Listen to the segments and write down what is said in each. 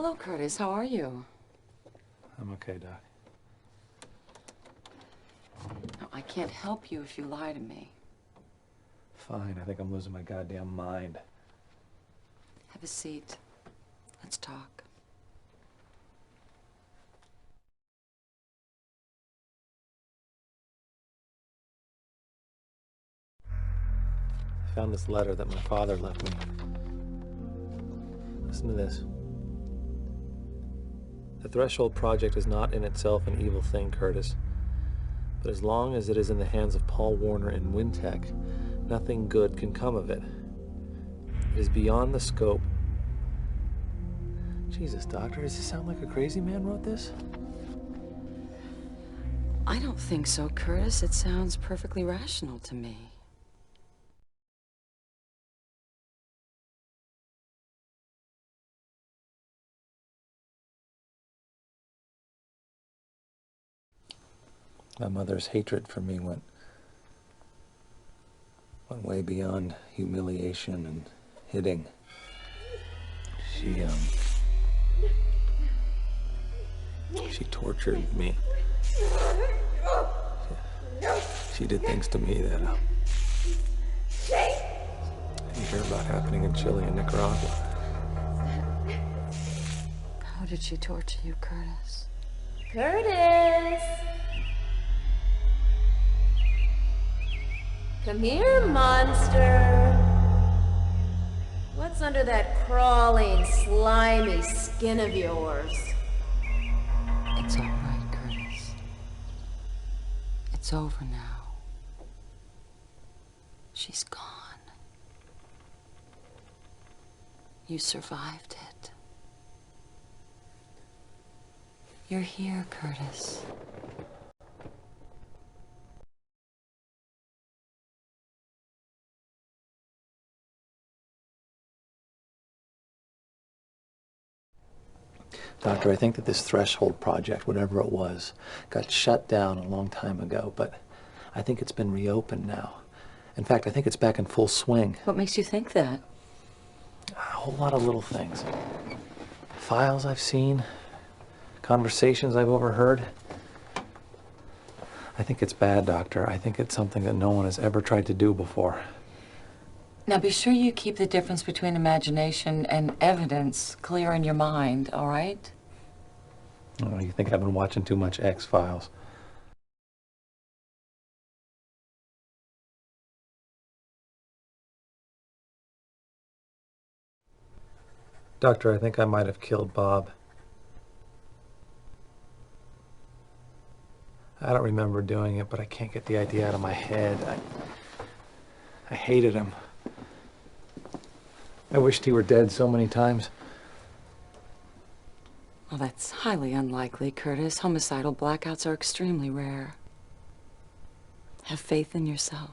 Hello, Curtis. How are you? I'm okay, Doc. No, I can't help you if you lie to me. Fine. I think I'm losing my goddamn mind. Have a seat. Let's talk. I found this letter that my father left me. Listen to this. The Threshold Project is not in itself an evil thing, Curtis. But as long as it is in the hands of Paul Warner and Wintech, nothing good can come of it. It is beyond the scope. Jesus, Doctor, does this sound like a crazy man wrote this? I don't think so, Curtis. It sounds perfectly rational to me. My mother's hatred for me went way beyond humiliation and hitting. She tortured me. She did things to me that you hear about happening in Chile and Nicaragua. How did she torture you, Curtis? Curtis! Come here, monster. What's under that crawling, slimy skin of yours? It's all right, Curtis. It's over now. She's gone. You survived it. You're here, Curtis. Doctor, I think that this Threshold Project, whatever it was, got shut down a long time ago, but I think it's been reopened now. In fact, I think it's back in full swing. What makes you think that? A whole lot of little things. Files I've seen, conversations I've overheard. I think it's bad, Doctor. I think it's something that no one has ever tried to do before. Now be sure you keep the difference between imagination and evidence clear in your mind, all right? Oh, you think I've been watching too much X-Files? Doctor, I think I might have killed Bob. I don't remember doing it, but I can't get the idea out of my head. I hated him. I wished he were dead so many times. Well, that's highly unlikely, Curtis. Homicidal blackouts are extremely rare. Have faith in yourself.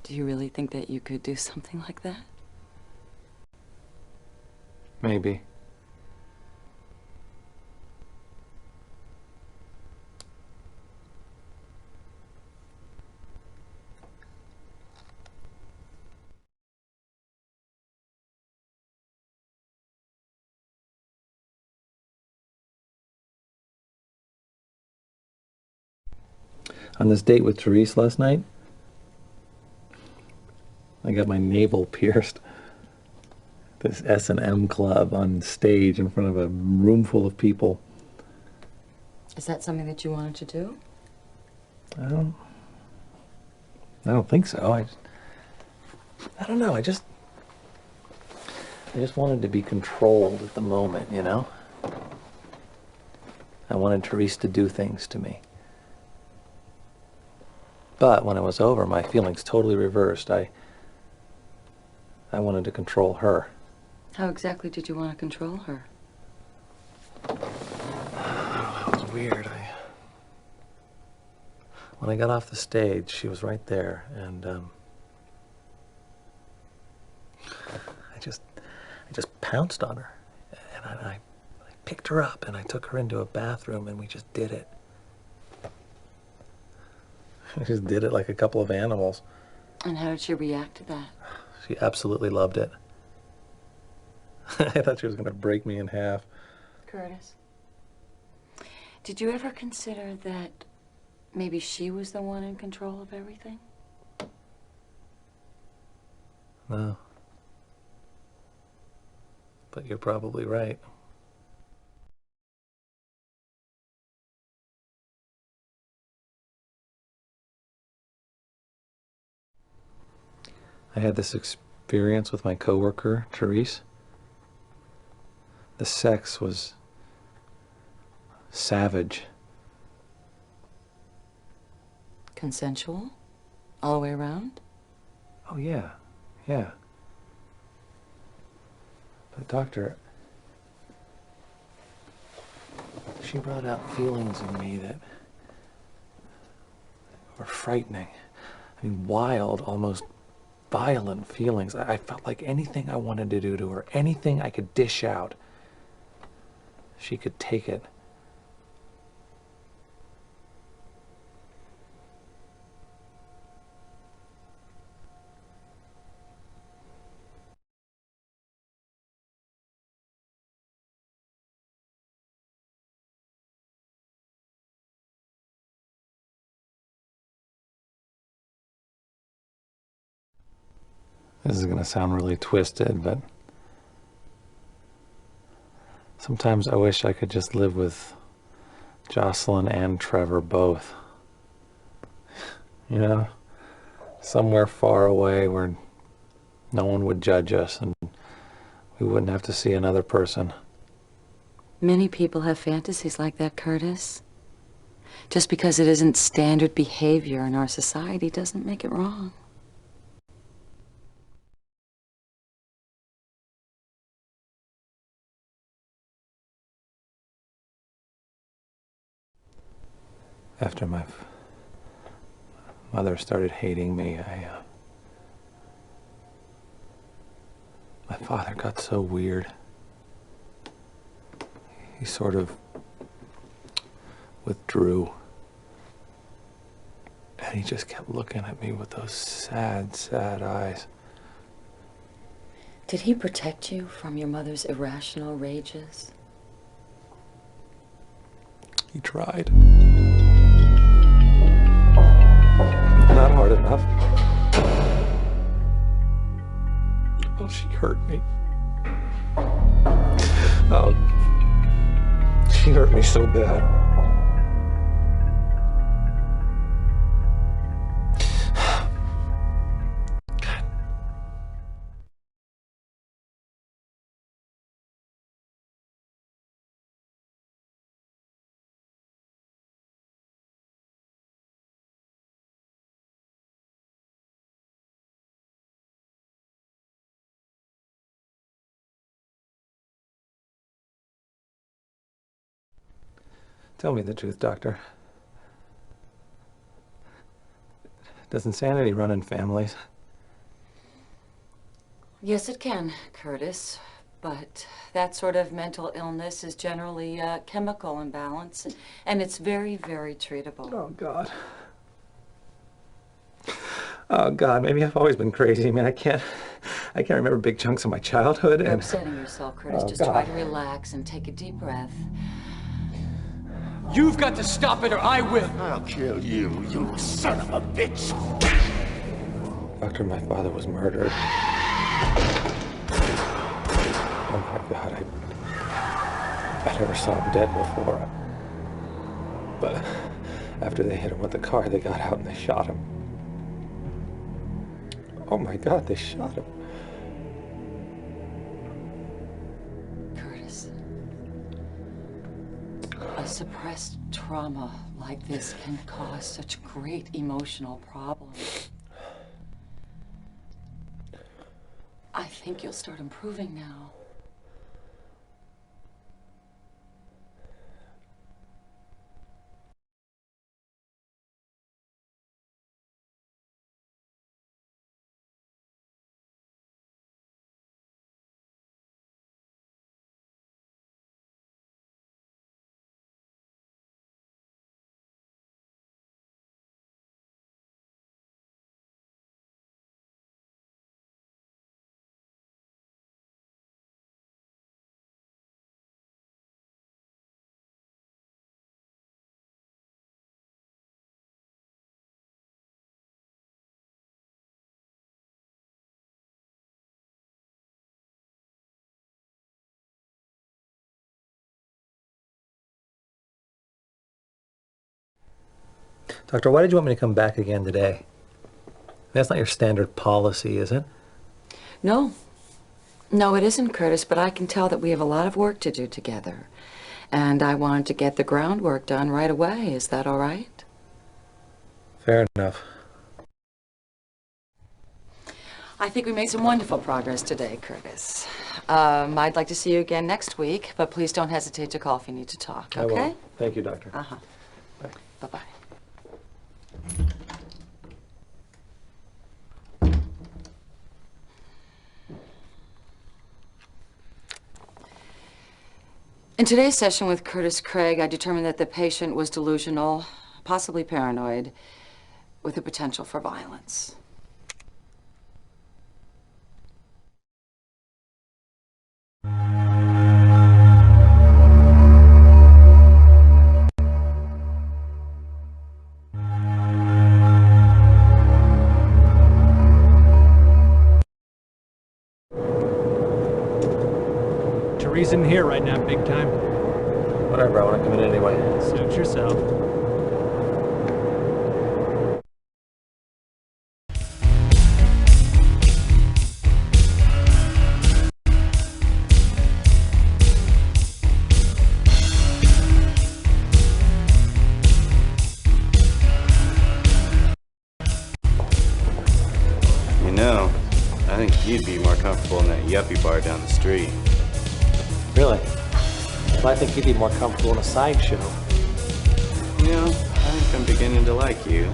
Do you really think that you could do something like that? Maybe. On this date with Therese last night, I got my navel pierced. This S&M club on stage in front of a room full of people. Is that something that you wanted to do? I don't think so. I don't know. I just wanted to be controlled at the moment, you know? I wanted Therese to do things to me. But when it was over, my feelings totally reversed. I wanted to control her. How exactly did you want to control her? That was weird. When I got off the stage, she was right there, and I just pounced on her, and I picked her up, and I took her into a bathroom, and we just did it. We just did it like a couple of animals. And how did she react to that? She absolutely loved it. I thought she was going to break me in half. Curtis, did you ever consider that maybe she was the one in control of everything? No. But you're probably right. I had this experience with my coworker, Therese. The sex was savage. Consensual? All the way around? Oh, yeah. Yeah. But doctor, she brought out feelings in me that were frightening. I mean, wild, almost violent feelings. I felt like anything I wanted to do to her, anything I could dish out, she could take it. This is going to sound really twisted, but sometimes I wish I could just live with Jocelyn and Trevor both. You know? Somewhere far away where no one would judge us and we wouldn't have to see another person. Many people have fantasies like that, Curtis. Just because it isn't standard behavior in our society doesn't make it wrong. After my mother started hating me, my father got so weird. He sort of withdrew. And he just kept looking at me with those sad, sad eyes. Did he protect you from your mother's irrational rages? He tried. Not hard enough. Oh, she hurt me. Oh, she hurt me so bad. Tell me the truth, Doctor. Does insanity run in families? Yes, it can, Curtis. But that sort of mental illness is generally a chemical imbalance, and it's very, very treatable. Oh, God. Oh, God, maybe I've always been crazy. I mean, I can't remember big chunks of my childhood. You're And upsetting yourself, Curtis. Oh, Just God. try to relax and take a deep breath. You've got to stop it or I will. I'll kill you, you son of a bitch! Doctor, my father was murdered. Oh, my God, I never saw him dead before. But after they hit him with the car, they got out and they shot him. Oh, my God, they shot him. Curtis, a suppressed trauma like this can cause such great emotional problems. I think you'll start improving now. Doctor, why did you want me to come back again today? That's not your standard policy, is it? No. No, it isn't, Curtis, but I can tell that we have a lot of work to do together. And I wanted to get the groundwork done right away. Is that all right? Fair enough. I think we made some wonderful progress today, Curtis. I'd like to see you again next week, but please don't hesitate to call if you need to talk, okay? I will. Thank you, Doctor. Uh-huh. Bye. Bye-bye. In today's session with Curtis Craig, I determined that the patient was delusional, possibly paranoid, with the potential for violence. Terry's in here right now, big time. Whatever, I want to come in anyway. Suit yourself. You know, I think you'd be more comfortable in that yuppie bar down the street. Really? Well, I think you'd be more comfortable in a sideshow. You know, I think I'm beginning to like you.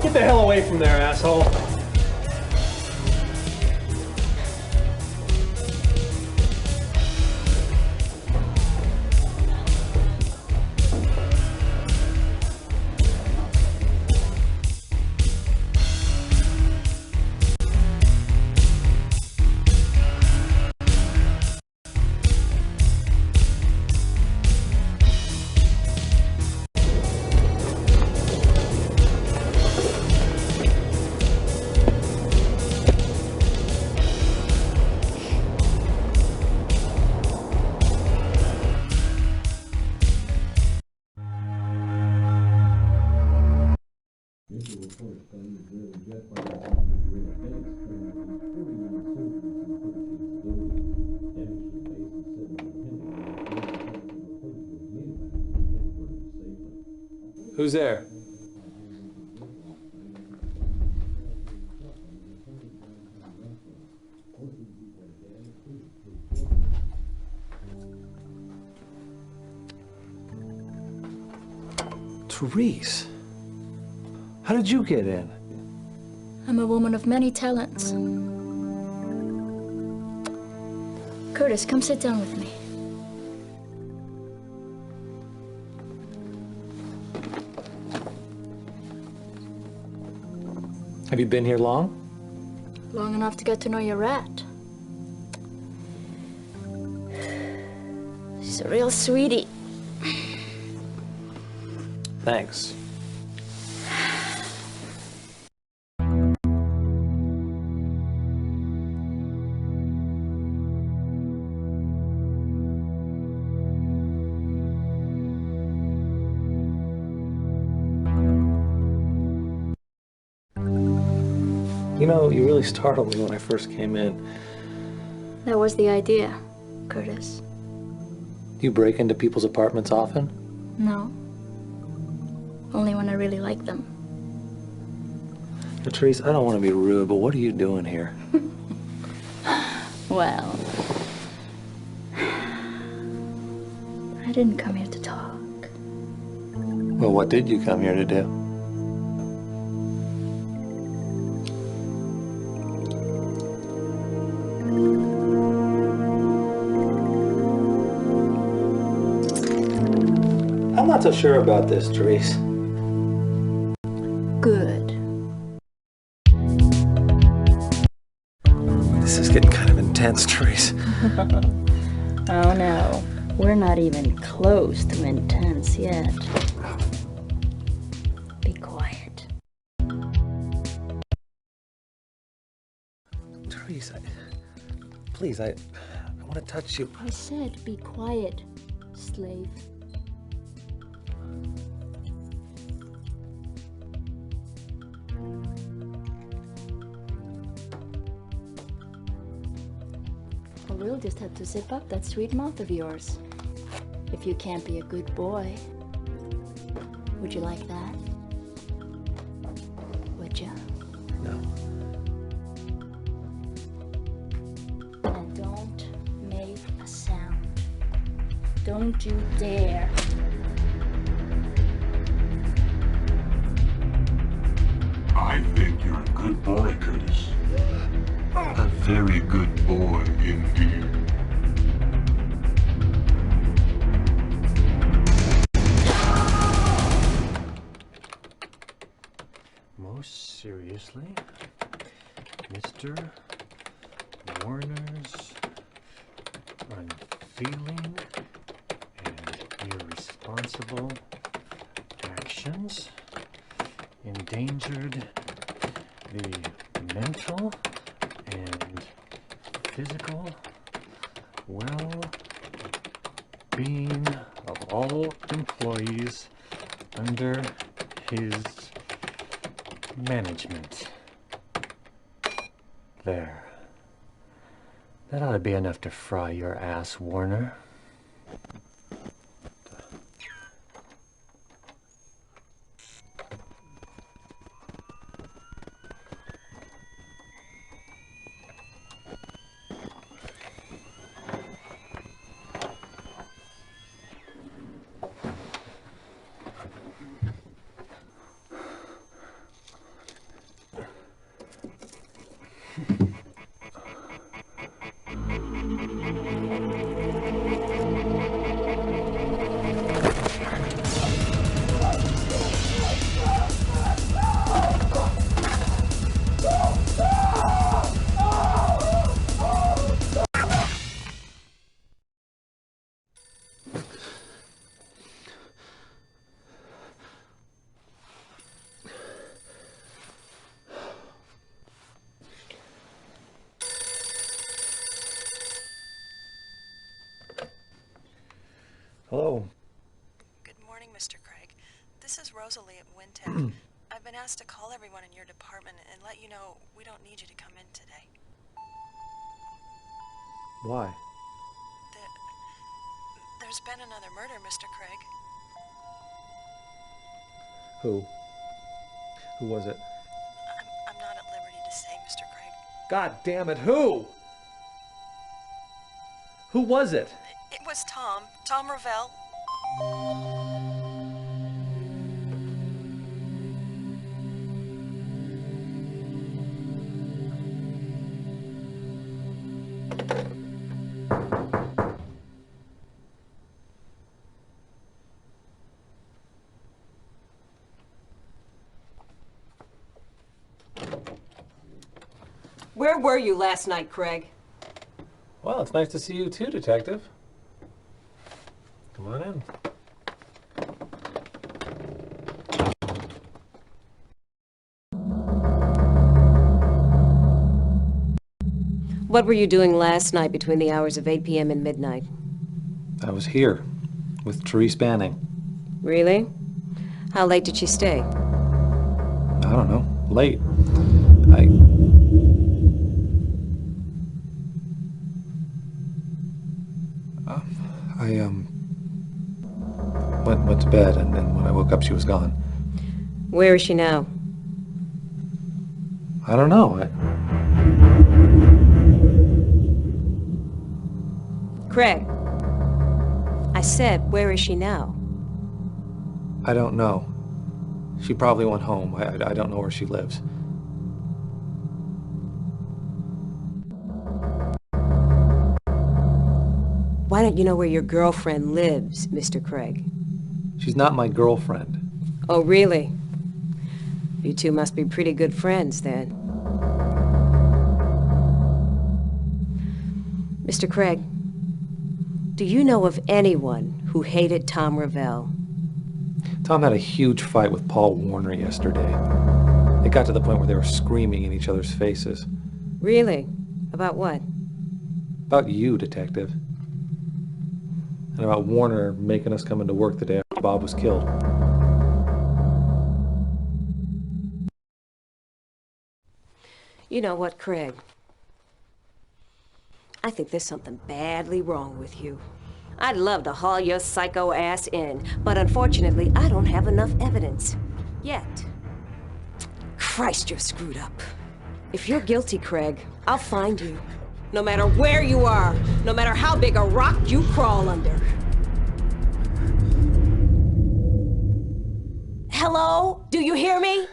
Get the hell away from there, asshole. Who's there? Therese, how did you get in? I'm a woman of many talents. Curtis, come sit down with me. Have you been here long? Long enough to get to know your rat. She's a real sweetie. Thanks. You know, you really startled me when I first came in. That was the idea, Curtis. Do you break into people's apartments often? No. Only when I really like them. Now, Therese, I don't want to be rude, but what are you doing here? Well, I didn't come here to talk. Well, what did you come here to do? I'm not so sure about this, Therese. Good. This is getting kind of intense, Therese. Oh no. We're not even close to intense yet. Be quiet. Therese, please, I want to touch you. I said be quiet, slave. Well, we'll just have to zip up that sweet mouth of yours. If you can't be a good boy. Would you like that? Would you? No. And don't make a sound. Don't you dare. I think you're a good boy, Curtis. A very good boy indeed. Most seriously, Mr. Warner's unfeeling and irresponsible actions endangered the mental and physical well-being of all employees under his management. There. That ought to be enough to fry your ass, Warner. Hello. Good morning, Mr. Craig. This is Rosalie at Wintech. I've been asked to call everyone in your department and let you know we don't need you to come in today. Why? There's been another murder, Mr. Craig. Who? Who was it? I'm not at liberty to say, Mr. Craig. God damn it, who? Who was it? It was Tom Ravel. Where were you last night, Craig? Well, it's nice to see you too, Detective. Come on in. What were you doing last night between the hours of 8 p.m. and midnight? I was here with Therese Banning. Really? How late did she stay? I don't know. Late. I went to bed, and then when I woke up, she was gone. Where is she now? I don't know. Craig, I said, where is she now? I don't know. She probably went home. I don't know where she lives. Why don't you know where your girlfriend lives, Mr. Craig? She's not my girlfriend. Oh, really? You two must be pretty good friends, then. Mr. Craig, Do you know of anyone who hated Tom Ravel? Tom had a huge fight with Paul Warner yesterday. It got to the point where they were screaming in each other's faces. Really? About what? About you, Detective. And about Warner making us come into work the day after Bob was killed. You know what, Craig? I think there's something badly wrong with you. I'd love to haul your psycho ass in, but unfortunately, I don't have enough evidence. Yet. Christ, you're screwed up. If you're guilty, Craig, I'll find you. No matter where you are, no matter how big a rock you crawl under. Hello? Do you hear me?